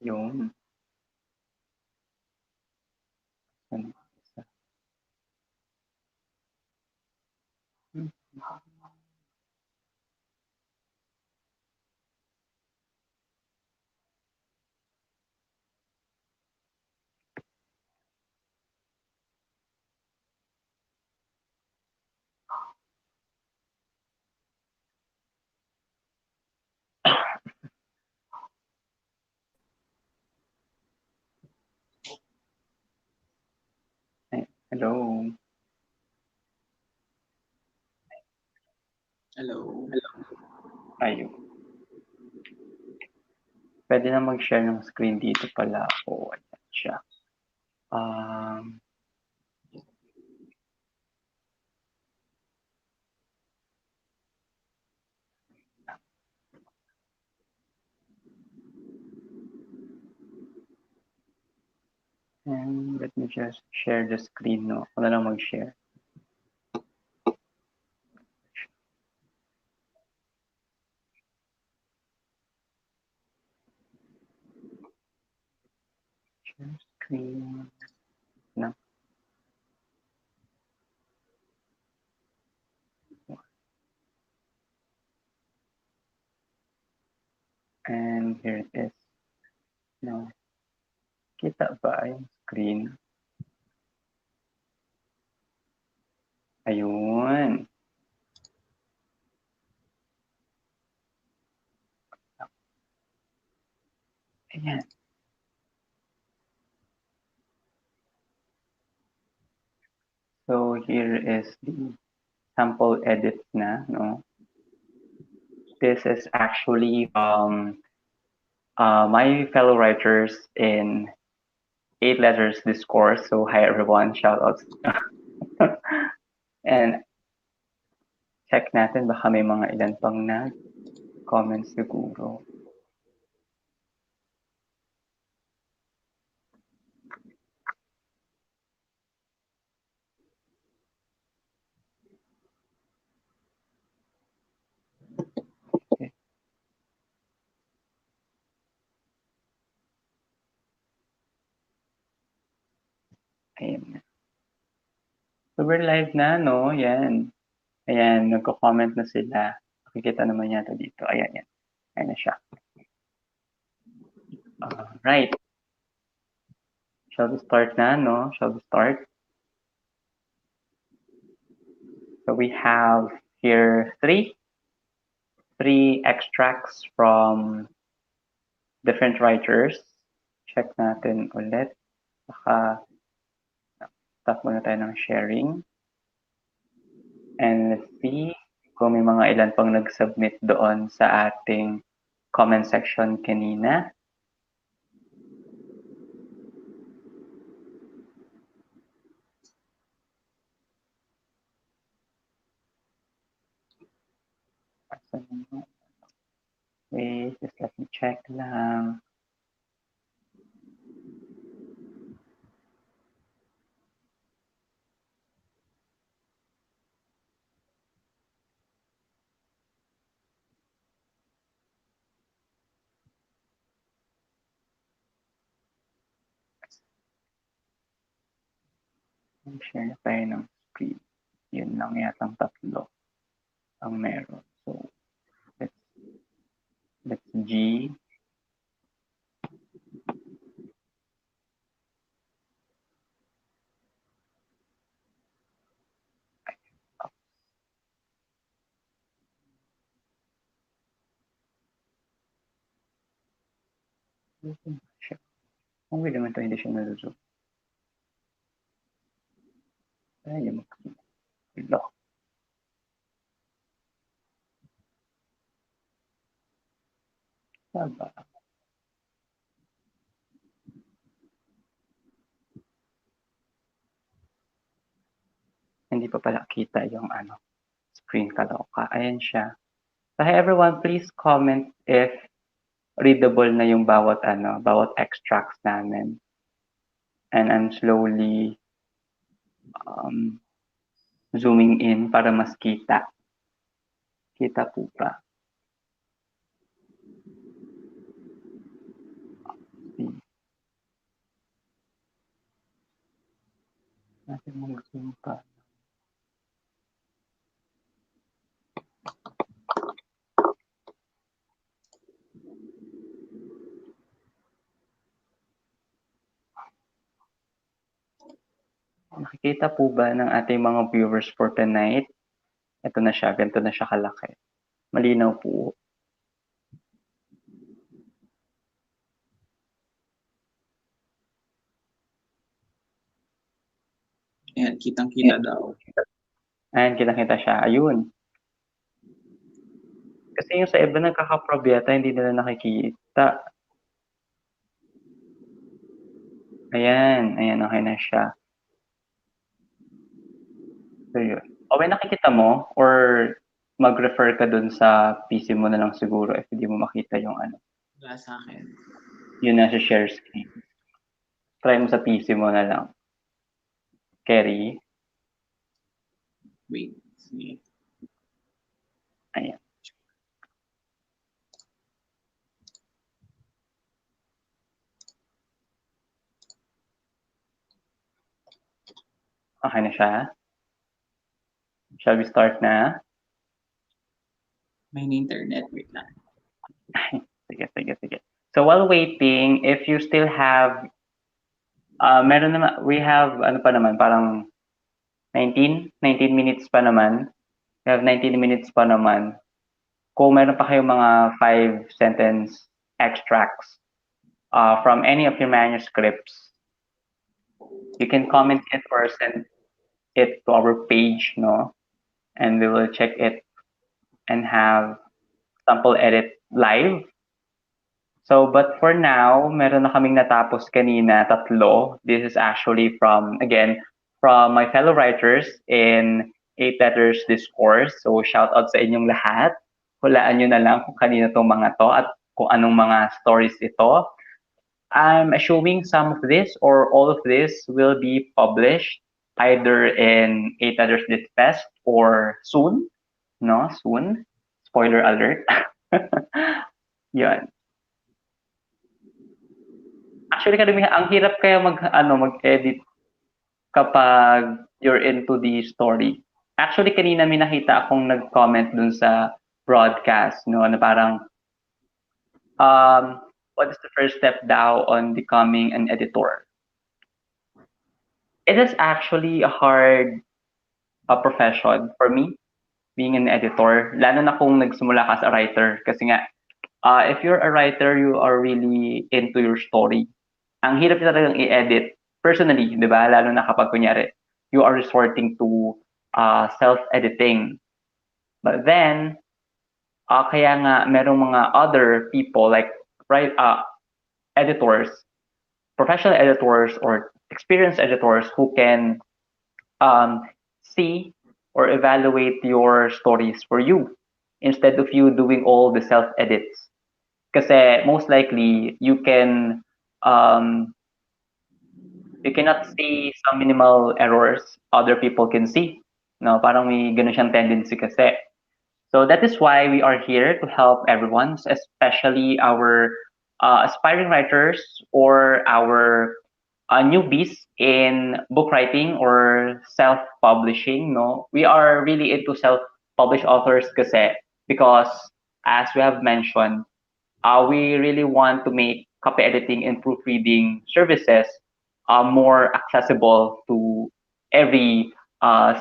Yun. Hello. Hello. Ayun. Pwede na mag-share ng screen dito pala ako. Ayan siya. And let me just share the screen, no? Ako na lang mag-share. Share screen. No. And here it is. No. Kita ba yung screen? Ayun. Ayan. So here is the sample edit na, no? This is actually my fellow writers in 8 Letters Discourse. So hi everyone, shout out. And check natin baka may mga ilan pang nag-comments siguro. Okay. Ayan. So we're live na, no? Yan. Ayan, nagko-comment na sila. Makikita naman yata dito. Ayan, yan. Ayan na siya. Right. Shall we start na, no? Shall we start? So we have here three extracts from different writers. Check natin ulit. Baka stop muna tayo ng sharing. And let's see kung may mga ilan pang nag-submit doon sa ating comment section kanina. Wait, just let me check lang. Share na tayo ng screen. Yun lang yatang tatlo ang meron. So, let's G. Kung naman ito, hindi siya nag-zoom. Ay, mag-lock. Saba. Hindi pa pala kita yung screen kaloka. Ayan siya. So, hi everyone, please comment if readable na yung bawat extracts namin. And I'm slowly zooming in para mas kita. Kita po ba? Nakikita po ba ng ating mga viewers for tonight? Ito na siya, ganito na siya kalaki. Malinaw po. Ayan, kitang-kita daw. Ayan, kitang-kita siya. Ayun. Kasi yung sa iba nagkaka-prob yata, hindi nila nakikita. Ayan, okay na siya. So yun. Owen, nakikita mo? Or mag-refer ka dun sa PC mo na lang siguro if hindi mo makita yung ano. Wala sa akin. Yun na sa share screen. Try mo sa PC mo na lang. Kerry. Wait. Sige. Ayan. Okay na siya? Shall we start na? May internet. Wait lang. Sige. So while waiting, if you still have, we have, ano pa naman, parang 19 minutes pa naman. We have 19 minutes pa naman. Kung meron pa kayong mga 5-sentence extracts from any of your manuscripts, you can comment it or send it to our page, no? And we will check it and have sample edit live. So, but for now, meron na kaming natapos kanina, 3. This is actually from my fellow writers in 8 Letters Discourse. So, shout out sa inyong lahat. Hulaan nyo na lang kung kanino tong mga to at kung anong mga stories ito. I'm assuming some of this or all of this will be published either in 8 Letters Lit Fest or soon. No? Soon. Spoiler alert. Yun. Actually, karamihan, ang hirap kaya mag-edit kapag you're into the story. Actually, kanina may nakita akong nag-comment dun sa broadcast, no, na parang, what is the first step daw on becoming an editor? It is actually a hard profession for me, being an editor, lalo na kung nagsimula ka as a writer. Kasi nga, if you're a writer, you are really into your story. Ang hirap niya talagang i-edit personally, di ba? Lalo na kapag kunyari, you are resorting to self-editing. But then, kaya nga merong mga other people like editors, professional editors or experienced editors who can see or evaluate your stories for you instead of you doing all the self-edits. Kasi most likely, you cannot see some minimal errors other people can see. No, parang may ganun siyang tendency kasi. So that is why we are here to help everyone, especially our aspiring writers or our newbies in book writing or self-publishing. No, we are really into self-published authors kasi because, as we have mentioned, we really want to make copy editing and proofreading services more accessible to every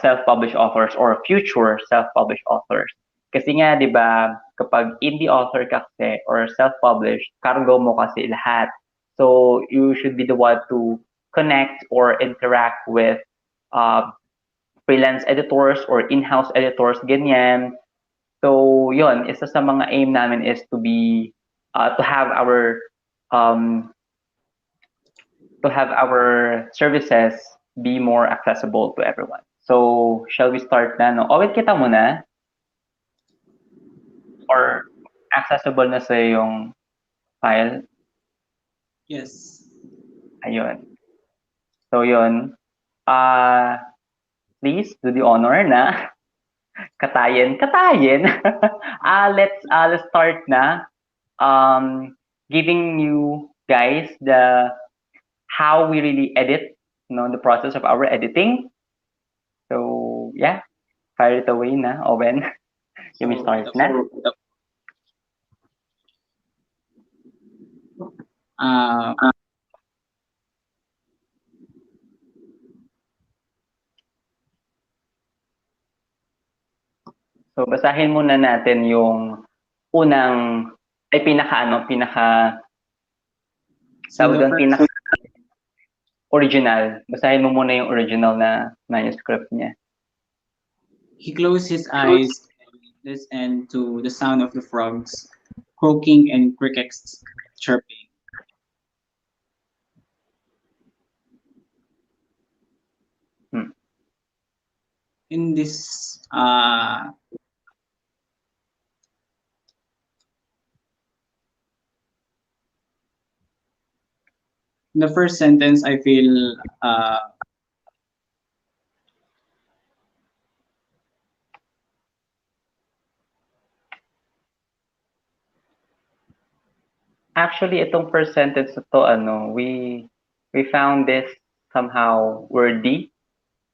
self-published authors or future self-published authors. Kasi nga, di ba, kapag indie author ka kasi or self-published, cargo mo kasi lahat. So, you should be the one to connect or interact with freelance editors or in-house editors, ganyan. So, yon, isa sa mga aim namin is to have our services be more accessible to everyone. So, shall we start na, no? Owen, kita mo na? Or accessible na sa yung file? Yes. Ayun. So, yun. Please do the honor na katayin. Let's start na. Giving you guys how we really edit, the process of our editing. So, yeah, fire it away na, Owen. You may start na. basahin muna natin yung unang, ay pinaka, So tawag the doon, first, original. Basahin mo muna yung original na manuscript niya. he closed his eyes and listened to the sound of the frogs croaking and crickets chirping. Hmm. In this in the first sentence, I feel Actually, itong first sentence na to, we found this somehow wordy.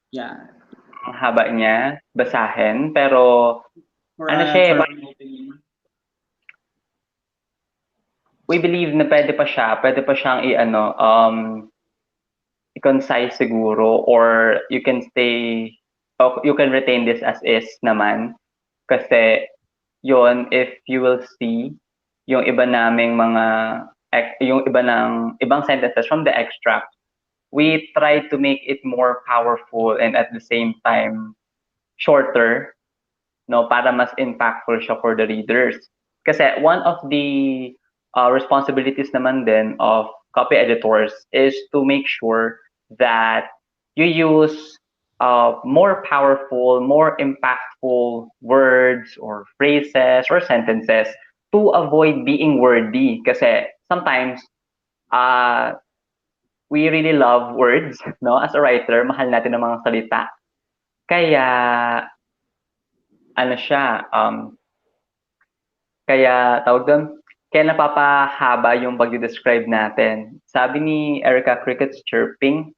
yeah, Ang haba niya, basahin. Pero, ano siya eh, for an opening. we believe na pwede pa siyang i-concise siguro, or you can you can retain this as is naman. Kasi, yon, if you will see, yung iba naming yung ibang sentences from the extract, we try to make it more powerful and at the same time shorter, no, para mas impactful siya for the readers. Kasi one of the responsibilities naman din of copy editors is to make sure that you use more powerful, more impactful words or phrases or sentences to avoid being wordy. Kasi sometimes uh, we really love words, no? As a writer, mahal natin ang mga salita. Kaya ano siya, kaya tawag doon, kaya napapahaba yung pagde-describe natin. Sabi ni Erica, crickets chirping.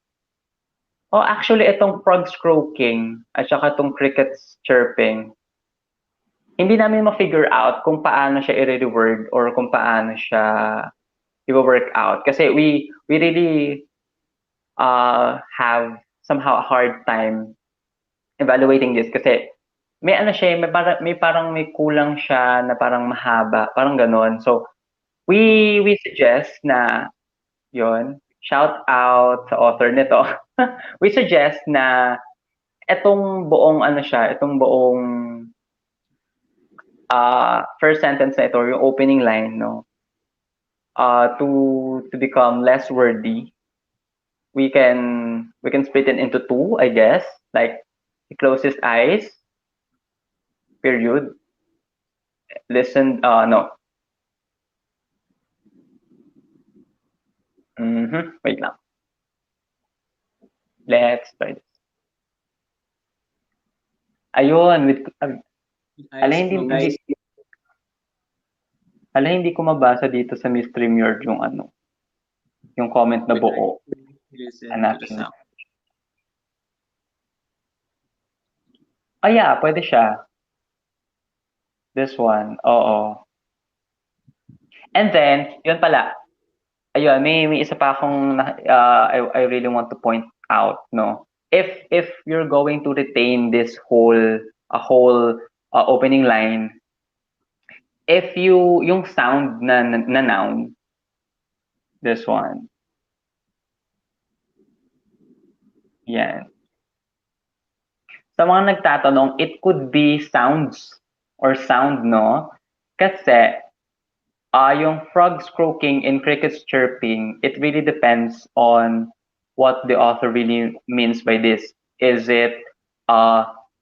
Oh, actually, itong frogs croaking at saka itong crickets chirping, hindi namin ma-figure out kung paano siya i-reword or kung paano siya i-work out. Kasi we really have somehow a hard time evaluating this kasi may ano siya, may parang may kulang siya na parang mahaba, parang gano'n. So, we suggest na yon, shout out sa author nito. We suggest na etong buong ano siya, itong buong first sentence na ito, yung opening line, no, to become less wordy, we can split it into two, I guess. Like, he closes eyes, period. Listen, no. Wait lang. Let's try this. Ayun, With ala eyes hindi, closed. hindi ko mabasa dito sa Miss StreamYard yung comment na With eyes buo. closed, listen to the Hanapin. sound. Yeah, pwede siya. This one, oo. And then, yun pala. Ayun, may isa pa akong I really want to point out, no. If you're going to retain this whole opening line, if yung sound na noun, this one. Yan. Sa mga nagtatanong, it could be sounds or sound, no? Kasi yung frogs croaking and crickets chirping, it really depends on what the author really means by this. Is it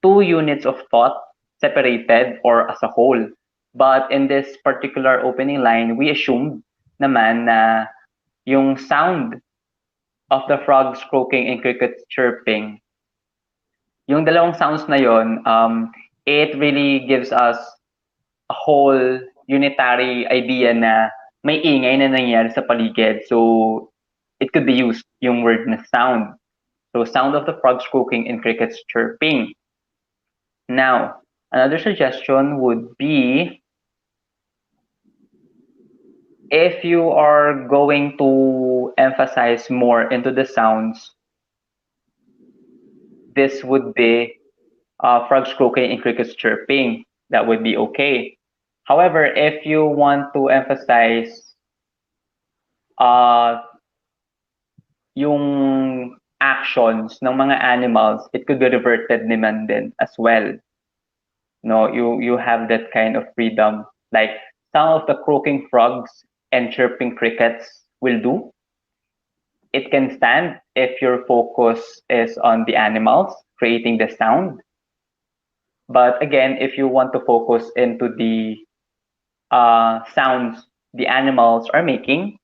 two units of thought separated or as a whole? But in this particular opening line, we assumed naman na yung sound of the frogs croaking and crickets chirping, yung dalawang sounds na yon, it really gives us a whole unitary idea na may ingay na nangyayari sa paligid. So, it could be used, yung word na sound. So, sound of the frogs croaking and crickets chirping. Now, another suggestion would be, if you are going to emphasize more into the sounds, this would be frogs croaking and crickets chirping. that would be okay. However, if you want to emphasize uh, yung actions ng mga animals, it could be reverted naman din as well. No, you have that kind of freedom. Like some of the croaking frogs and chirping crickets will do. It can stand if your focus is on the animals creating the sound. But again, if you want to focus into the sounds the animals are making,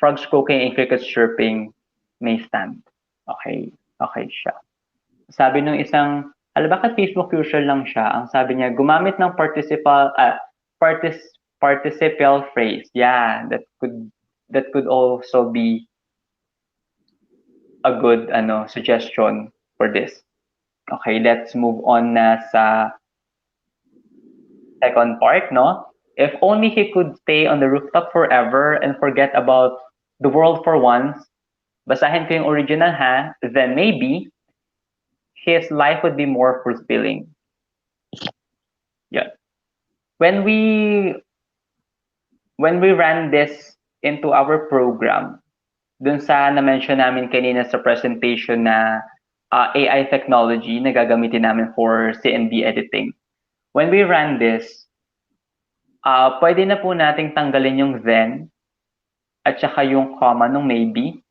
frogs croaking and crickets chirping may stand. Okay, okay siya. Sabi nung isang, bakit Facebook user lang siya? Ang sabi niya, gumamit ng partic participial phrase. Yeah, that could also be a good suggestion for this. Okay, let's move on na sa second part, no? If only he could stay on the rooftop forever and forget about the world for once, basahin ko yung original ha, then maybe his life would be more fulfilling. Yeah. When we ran this into our program, dun sa na-mention namin kanina sa presentation na AI technology na gagamitin namin for CNB editing. When we ran this, pwede na po nating tanggalin yung then at saka yung comma nung maybe,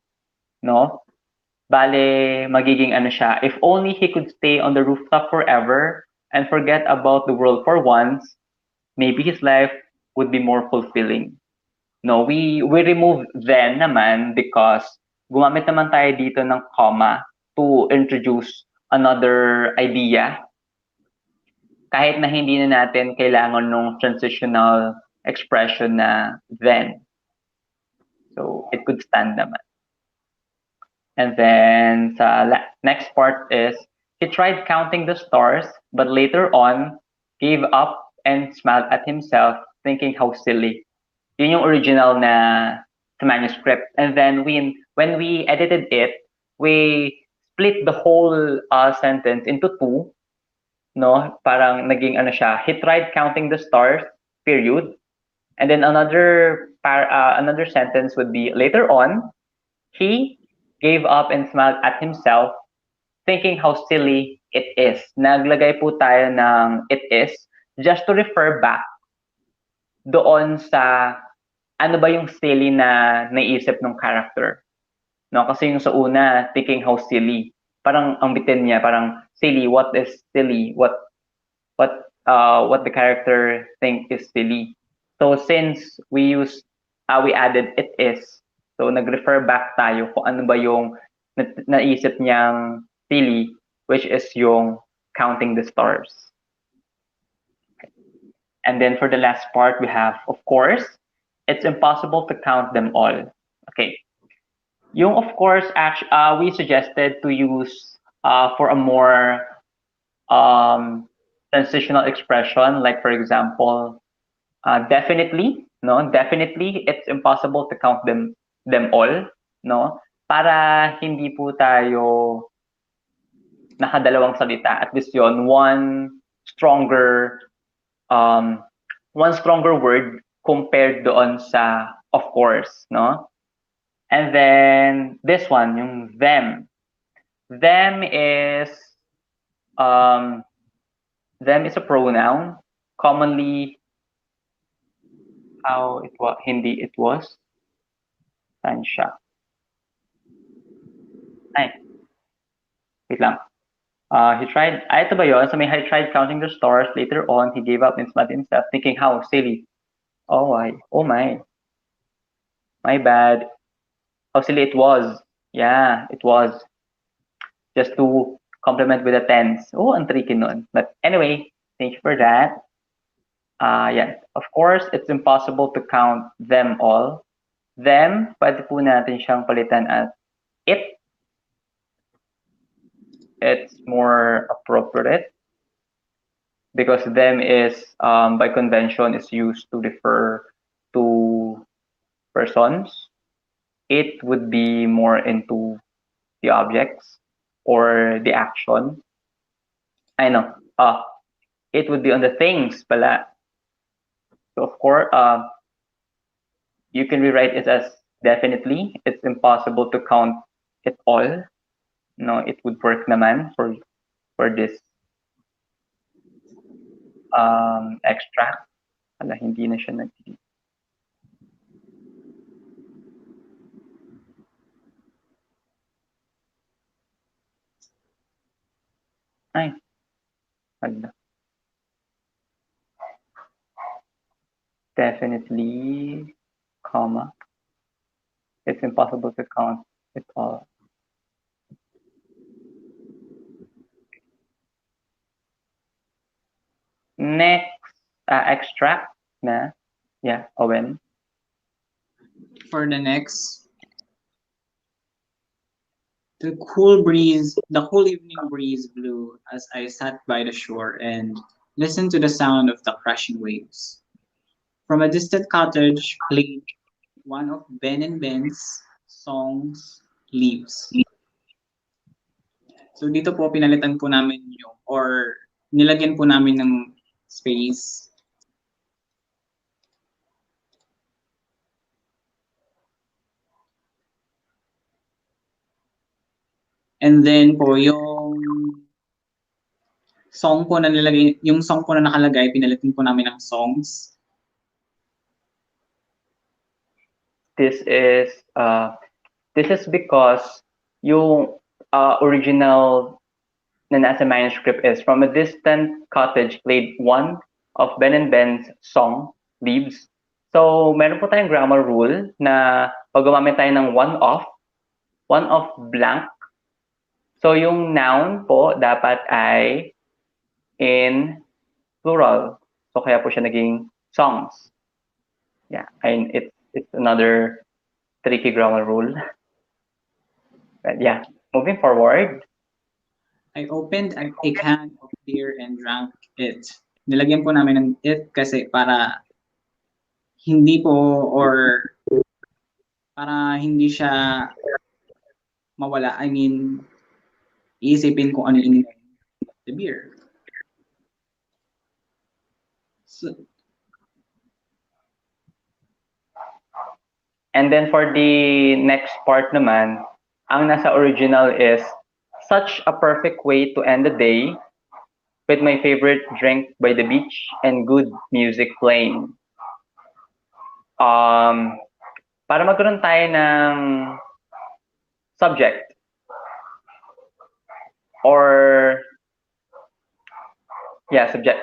no? Bale, magiging ano siya, if only he could stay on the rooftop forever and forget about the world for once, maybe his life would be more fulfilling. No, we remove then naman because gumamit naman tayo dito ng comma to introduce another idea. Kahit na hindi na natin kailangan ng transitional expression na then. So, it could stand naman. And then sa next part is, he tried counting the stars, but later on, gave up and smiled at himself, thinking how silly. Yun yung original na sa manuscript. And then when we edited it, we split the whole sentence into two, no? Parang naging ano siya, he tried counting the stars, period. And then another sentence would be, later on, he gave up and smiled at himself, thinking how silly it is. Naglagay po tayo ng it is just to refer back doon sa ano ba yung silly na naisip ng character. No, kasi yung sa una, thinking how silly. Parang ang bitin niya, parang silly, what is silly? What the character think is silly. So since we added it is, so nag-refer back tayo kung ano ba yung naisip niyang silly, which is yung counting the stars. Okay. And then for the last part, we have, of course, it's impossible to count them all. Okay. Yung of course, we suggested to use for a more transitional expression, like for example, definitely, no? Definitely, it's impossible to count them all, no? Para hindi po tayo nakadalawang salita. At least yon stronger one stronger word compared doon sa of course, no? And then this one, yung them. Them is a pronoun commonly how it was hindi it was saan siya ay wait lang he tried ito ba yun so may he tried counting the stars later on he gave up and smiled himself thinking how silly oh my bad how silly it was yeah it was just to complement with a tense ang tricky nun but anyway thank you for that yeah, of course, it's impossible to count them all. Them, pwede po natin siyang palitan at it. It's more appropriate because them is, by convention, is used to refer to persons. It would be more into the objects or the action. I know. it would be on the things pala. So of course, you can rewrite it as definitely. It's impossible to count it all. No, it would work naman for this extract. Wala, hindi na siya nag Ay, wala. Definitely, comma. It's impossible to count it all. Next, extract na. Yeah, Owen. For the next, the cool evening breeze blew as I sat by the shore and listened to the sound of the crashing waves. From a distant cottage played one of Ben and Ben's songs, Leaves. So dito po pinalitan po namin yung or nilagyan po namin ng space. And then po yung song po na nakalagay, pinalitan po namin ng songs. This is uh, this is because yung original na nasa manuscript is from a distant cottage played one of Ben and Ben's song, Leaves. So, meron po tayong grammar rule na pag gumamit tayo ng one of blank. So, yung noun po dapat ay in plural. So, kaya po siya naging songs. Yeah, and it's another tricky grammar rule. But yeah, moving forward. I opened a can of beer and drank it. Nilagyan po namin ng it kasi hindi po or para hindi siya mawala. I mean, iisipin kung ano yung the beer. So, And then for the next part naman, ang nasa original is such a perfect way to end the day with my favorite drink by the beach and good music playing. Para magkaroon tayo ng subject or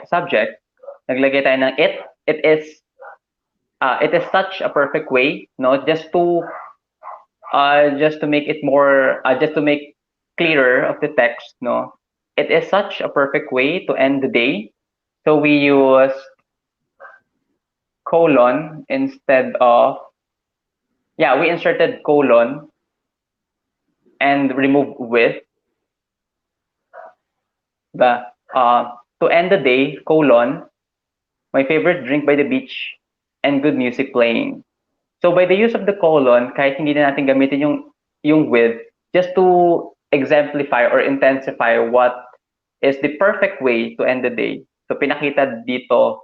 subject, naglagay tayo ng it. It is such a perfect way, no, just to make it more just to make clearer of the text, no. It is such a perfect way to end the day. So we use colon instead of we inserted colon and remove with the to end the day colon my favorite drink by the beach and good music playing. So by the use of the colon, kahit hindi na natin gamitin yung with, just to exemplify or intensify what is the perfect way to end the day. So pinakita dito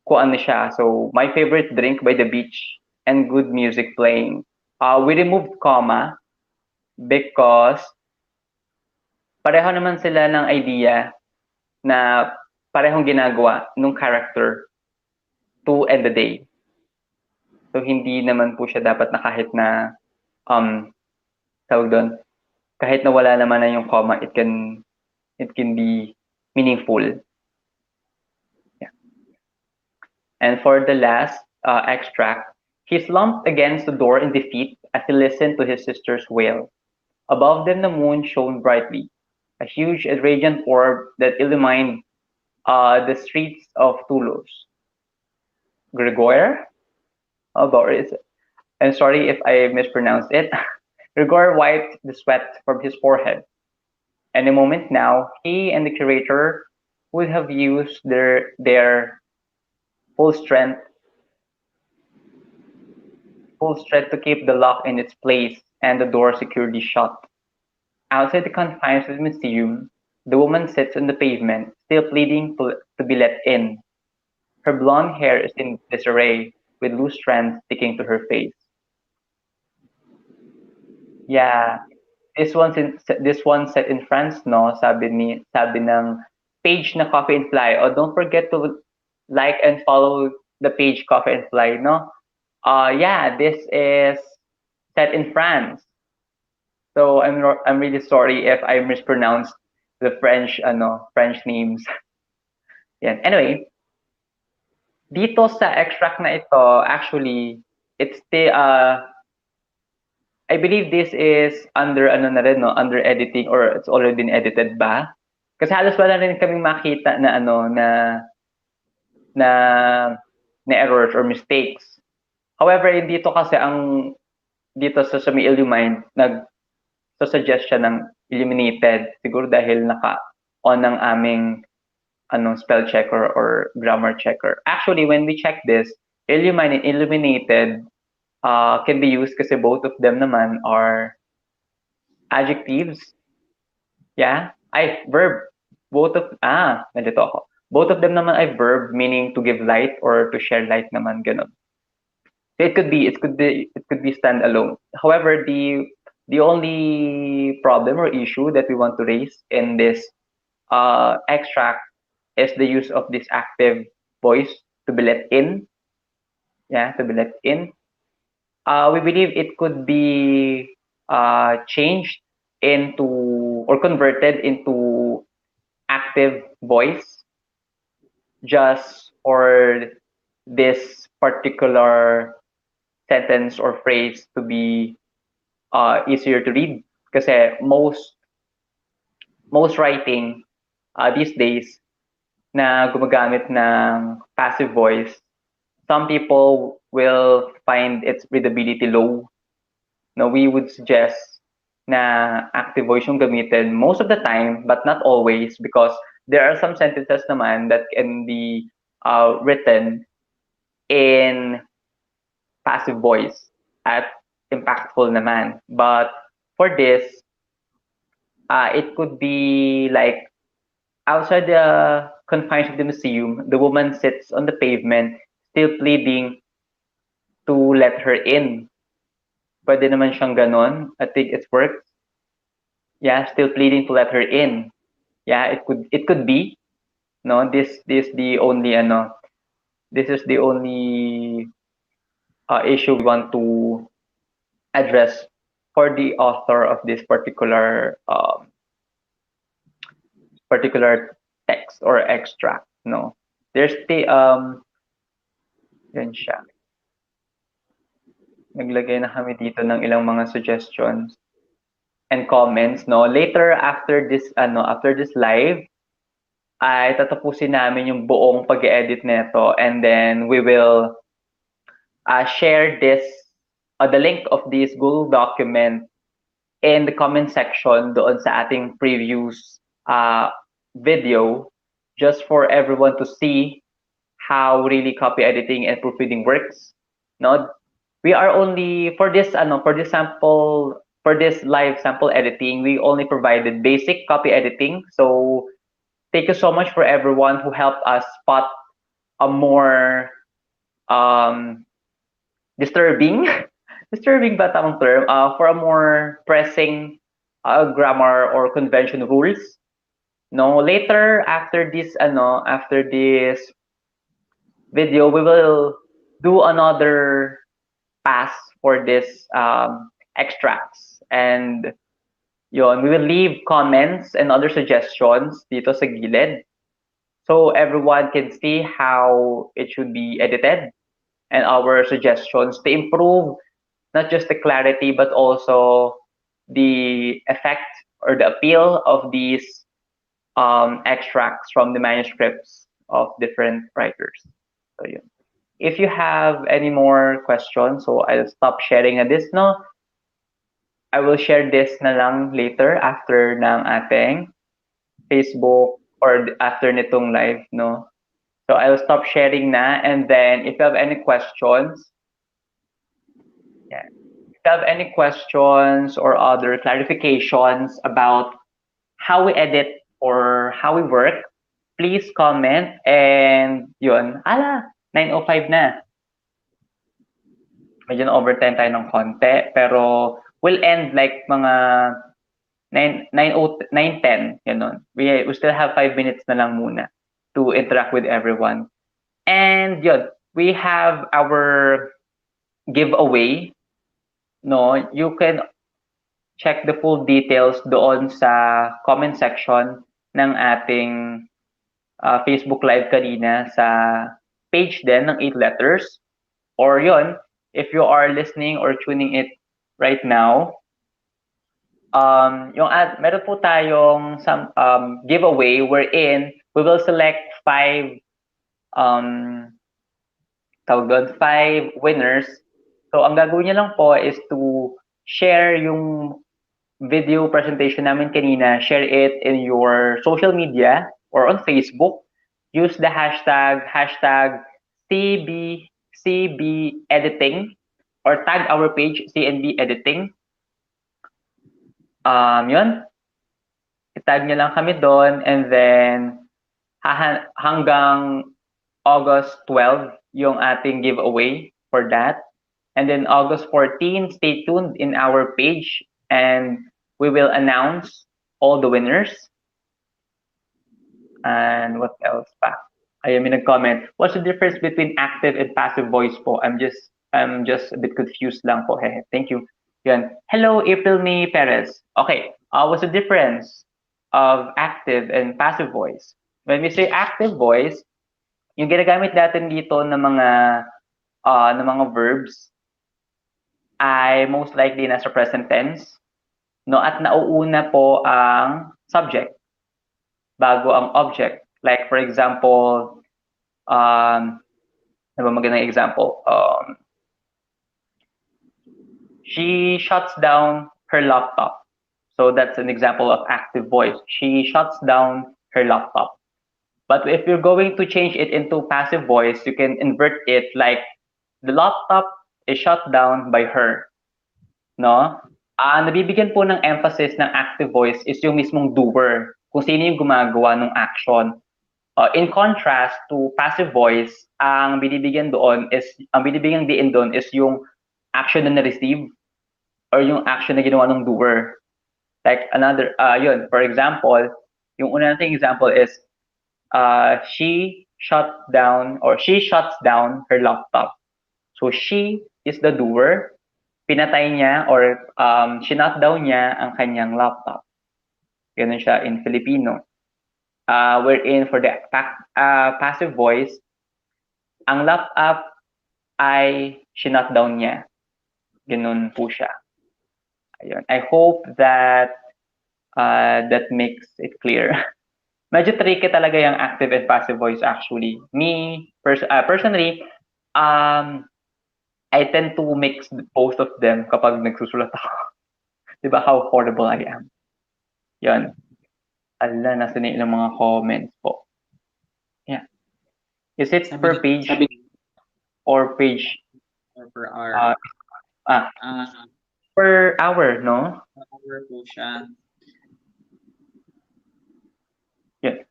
kung ano siya. So my favorite drink by the beach and good music playing. We removed comma because pareho naman sila ng idea na parehong ginagawa nung character to end the day. So hindi naman po siya dapat na kahit na tawag doon, kahit na wala naman na yung comma, it can be meaningful. Yeah. And for the last extract, he slumped against the door in defeat as he listened to his sister's wail. Above them the moon shone brightly, a huge and radiant orb that illumined the streets of Toulouse. Gregor? I'm sorry if I mispronounced it. Gregor wiped the sweat from his forehead. And a moment now, he and the curator would have used their full strength to keep the lock in its place and the door securely shut. Outside the confines of the museum, The woman sits on the pavement, still pleading to be let in. Her blonde hair is in disarray, with loose strands sticking to her face. Yeah, this one set in France, no? Sabi ng page na Coffee and Fly. Oh, don't forget to like and follow the page Coffee and Fly, no? Yeah, this is set in France. So I'm really sorry if I mispronounced the French names. Yan. Anyway, dito sa extract na ito, actually, it's the I believe this is under ano na rin, no, under editing or it's already been edited ba? Kasi halos wala rin kaming makita na na na errors or mistakes. However, dito kasi dito sa may Illumine suggest siya ng eliminated siguro dahil naka-on ng aming spell checker or grammar checker. Actually, when we check this, Illumine and illuminated can be used kasi both of them naman are adjectives. Yeah? Ay, verb. Nandito ako. Both of them naman ay verb, meaning to give light or to share light naman, ganun. So it could be standalone. However, the only problem or issue that we want to raise in this extract is the use of this active voice to be let in. Yeah, to be let in. We believe it could be changed into or converted into active voice just for this particular sentence or phrase to be easier to read. Kasi most writing these days na gumagamit ng passive voice, some people will find its readability low. No, we would suggest na active voice yung gamitin most of the time, but not always, because there are some sentences naman that can be written in passive voice at impactful naman. But for this, it could be like outside the confines of the museum, the woman sits on the pavement, still pleading to let her in. Pwede naman siyang ganon. I think it works. Yeah, still pleading to let her in. Yeah, it could be. No, this the only this is the only issue we want to address for the author of this particular text or extract. No, there's the yan siya. Naglagay na kami dito ng ilang mga suggestions and comments, no. Later after this live ay tatapusin namin yung buong pag-edit nito, and then we will share the link of this Google document in the comment section doon sa ating previous video, just for everyone to see how really copy editing and proofreading works. No, we are only for this live sample editing, we only provided basic copy editing. So thank you so much for everyone who helped us spot a more disturbing disturbing ba tamang term, for a more pressing grammar or convention rules. No, later after this video, we will do another pass for this extracts, and yon, we will leave comments and other suggestions dito sa gilid so everyone can see how it should be edited and our suggestions to improve not just the clarity but also the effect or the appeal of these extracts from the manuscripts of different writers. So yun. If you have any more questions, so I'll stop sharing this, no? I will share this na lang later after ng ating Facebook or after nitong live, no? So I'll stop sharing na, and then if you have any questions, yeah, if you have any questions or other clarifications about how we edit or how we work, please comment. And yun, 9:05 na. Medyo na-overtime tayo ng konti, pero we'll end like mga 9:10, ganun. We still have 5 minutes na lang muna to interact with everyone. And yun, we have our giveaway. No, you can check the full details doon sa comment section ng ating Facebook Live kanina sa page din ng 8 letters. Or yun, if you are listening or tuning it right now, meron po tayong some giveaway wherein we will select 5 um, 5 winners. So ang gagawin niyo lang po is to share yung video presentation namin kanina, share it in your social media or on Facebook. Use the hashtag CBEditing or tag our page CNB Editing. Yun. I-tag nyo lang kami doon, and then hanggang August 12 yung ating giveaway for that. And then August 14, stay tuned in our page and we will announce all the winners. And what else pa? Ayun, may nag-comment. What's the difference between active and passive voice po? I'm just a bit confused lang po. Thank you. Yan. Hello, April May Perez. Okay, what's the difference of active and passive voice? When we say active voice, yung ginagamit natin dito ng mga verbs ay most likely nasa present tense, no, at nauuna po ang subject bago ang object. Like for example, ano ba magandang example? She shuts down her laptop. So that's an example of active voice. She shuts down her laptop. But if you're going to change it into passive voice, you can invert it like the laptop is shut down by her. No? Nabibigyan po ng emphasis ng active voice is yung mismong doer, kung sino yung gumagawa ng action. In contrast to passive voice, ang binibigyan diin doon is yung action na na-receive or yung action na ginawa ng doer. Like another, yun, for example, yung una nating example is she shuts down her laptop. So she is the doer, pinatay niya or shinut down niya ang kanyang laptop. Ganun siya in Filipino. Wherein for the passive voice, ang laptop ay shinut down niya. Ganun po siya. Ayun. I hope that that makes it clear. Medyo tricky talaga yung active and passive voice actually. Me, personally, I tend to mix both of them kapag nagsusulat ako. Diba how horrible I am? Yun. Nasa na ilang mga comments po. Yeah. Is it per page or page? Or per hour? Per hour, no? Per hour po siya. Yeah.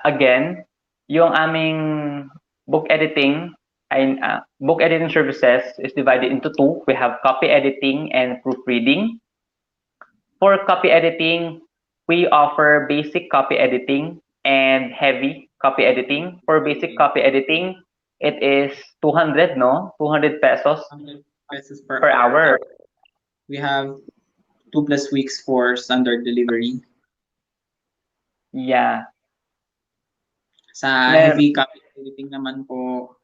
Again, yung aming book editing services is divided into two. We have copy editing and proofreading. For copy editing, we offer basic copy editing and heavy copy editing. For basic copy editing, it is 200, no? 200 pesos, 200 pesos per hour. We have 2+ weeks for standard delivery. Yeah. Sa heavy copy editing naman po,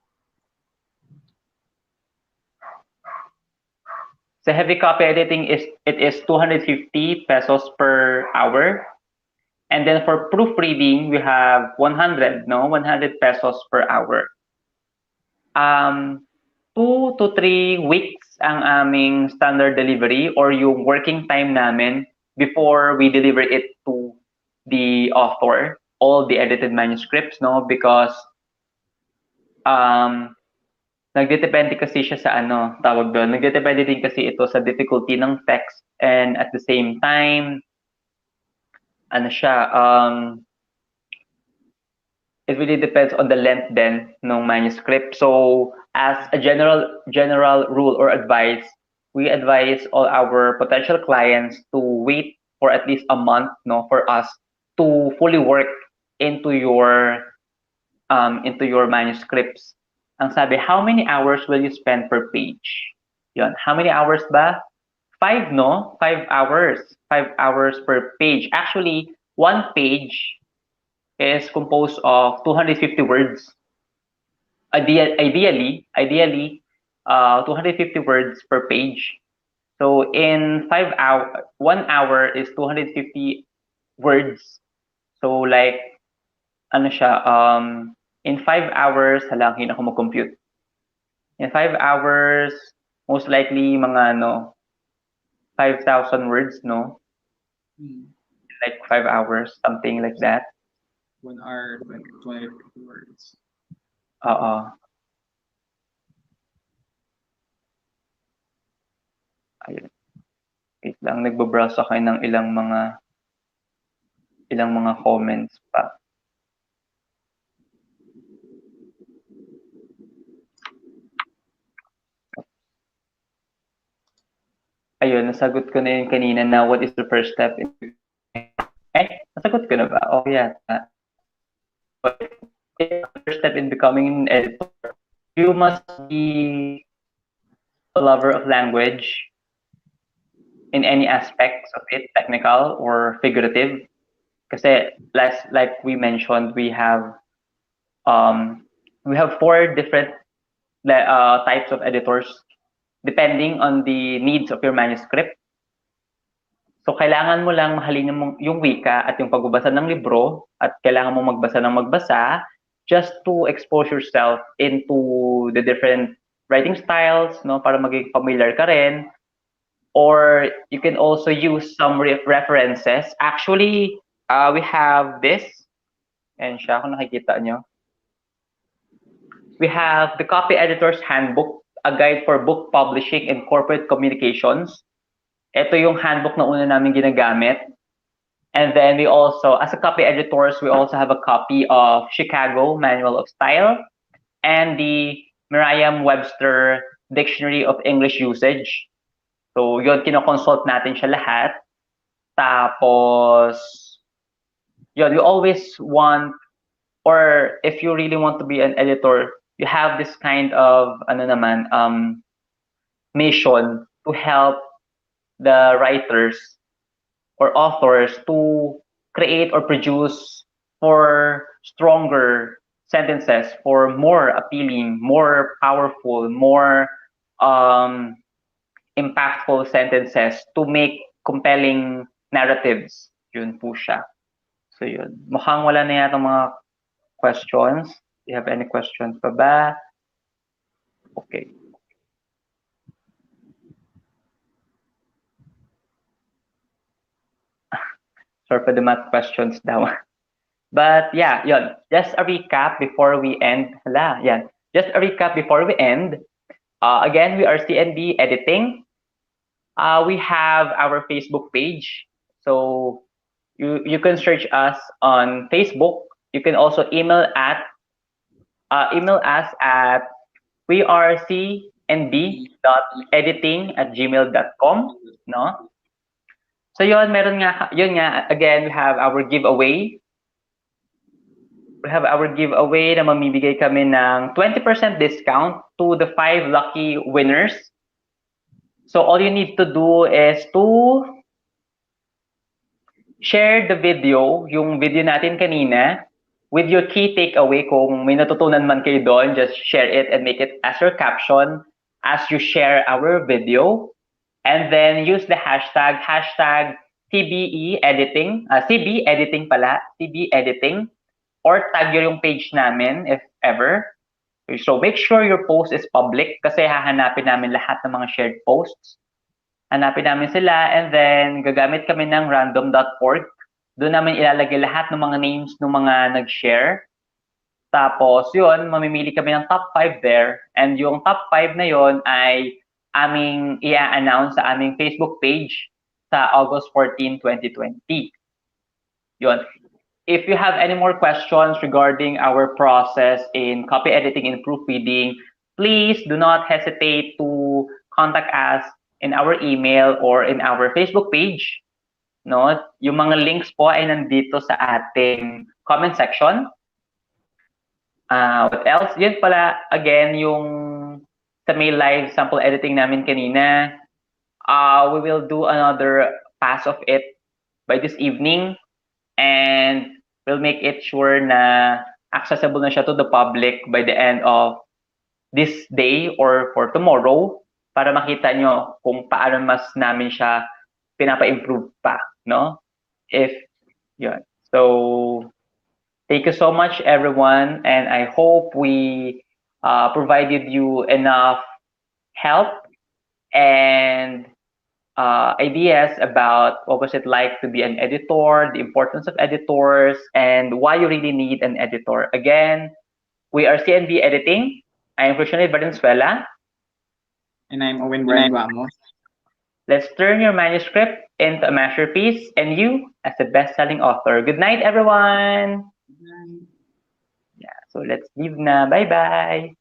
sa heavy copy editing it is 250 pesos per hour. And then for proofreading, we have 100 pesos per hour. 2 to 3 weeks ang aming standard delivery or yung working time namin before we deliver it to the author, all the edited manuscripts, no? Because nagdedepende kasi siya sa tawag doon. Nagdedepende din kasi ito sa difficulty ng text, and at the same time, ano siya, it really depends on the length then ng manuscript. So as a general rule or advice, we advise all our potential clients to wait for at least a month, no, for us to fully work into your manuscripts. Ang sabi, how many hours will you spend per page? Yon, how many hours ba? 5, no? 5 hours. 5 hours per page. Actually, one page is composed of 250 words. Ideally, 250 words per page. So in 5 hour, 1 hour is 250 words. So like, ano siya, in 5 hours, hala, hindi ako mag-compute. In 5 hours, most likely mga 5,000 words, no? Like 5 hours, something like that. 1 hour, 250 words. Oo. Ayun. Wait lang, nagbo-browse ako ng ilang mga comments pa. Ayun, nasagot ko na yun kanina na what is the first step in nasagot ko na ba? Oh, yata. The first step in becoming an editor, you must be a lover of language in any aspects of it, technical or figurative. Kasi like we mentioned, we have 4 different types of editors depending on the needs of your manuscript. So kailangan mo lang mahalin yung wika at yung pagbabasa ng libro at kailangan mo magbasa ng magbasa just to expose yourself into the different writing styles, no, para maging familiar ka rin. Or you can also use some references. Actually, we have this. And siya, kung nakikita nyo. We have the Copy Editor's Handbook, a guide for book publishing and corporate communications. Ito yung handbook na una namin ginagamit. And then we also, as a copy editors, we also have a copy of Chicago Manual of Style and the Merriam-Webster Dictionary of English Usage. So, yun, kinoconsult natin siya lahat. Tapos, yun, you always want, or if you really want to be an editor, you have this kind of, mission to help the writers or authors to create or produce for stronger sentences, for more appealing, more powerful, more impactful sentences to make compelling narratives. Yun po siya. So yun. Mukhang wala na yata mga questions. Do you have any questions pa ba? Okay. Sorry for the math questions daw. But yeah, yun. Just a recap before we end. Hala, yan. Just a recap before we end. Again, we are CNB Editing. We have our Facebook page. So you can search us on Facebook. You can also email us at wercnb.editing@gmail.com, no? So yun nga, again, we have our giveaway. We have our giveaway na mamibigay kami ng 20% discount to the 5 lucky winners. So all you need to do is to share the video, yung video natin kanina, with your key takeaway. Kung may natutunan man kayo doon, just share it and make it as your caption as you share our video. And then use the hashtag CBE editing, CB editing pala, CB editing, or tag yung page namin if ever. So make sure your post is public kasi hahanapin namin lahat ng mga shared posts. Hanapin namin sila and then gagamit kami ng random.org. Doon namin ilalagay lahat ng mga names ng mga nag-share. Tapos yun, mamimili kami ng top 5 there. And yung top 5 na yun ay aming i-announce sa aming Facebook page sa August 14, 2020. Yun. If you have any more questions regarding our process in copy editing and proofreading, please do not hesitate to contact us in our email or in our Facebook page. No? Yung mga links po ay nandito sa ating comment section. What else? Yun pala, again, yung sa May Live sample editing namin kanina, we will do another pass of it by this evening, and we'll make it sure na accessible na siya to the public by the end of this day or for tomorrow para makita nyo kung paano mas namin siya pinapa-improve pa, no? If, yun. So, thank you so much, everyone, and I hope we provided you enough help and ideas about what was it like to be an editor, the importance of editors, and why you really need an editor. Again, we are CNB Editing. I am Valenzuela. And I'm Owen Guamos. Let's turn your manuscript into a masterpiece and you as a best-selling author. Good night, everyone. Yeah, so let's leave na. Bye-bye.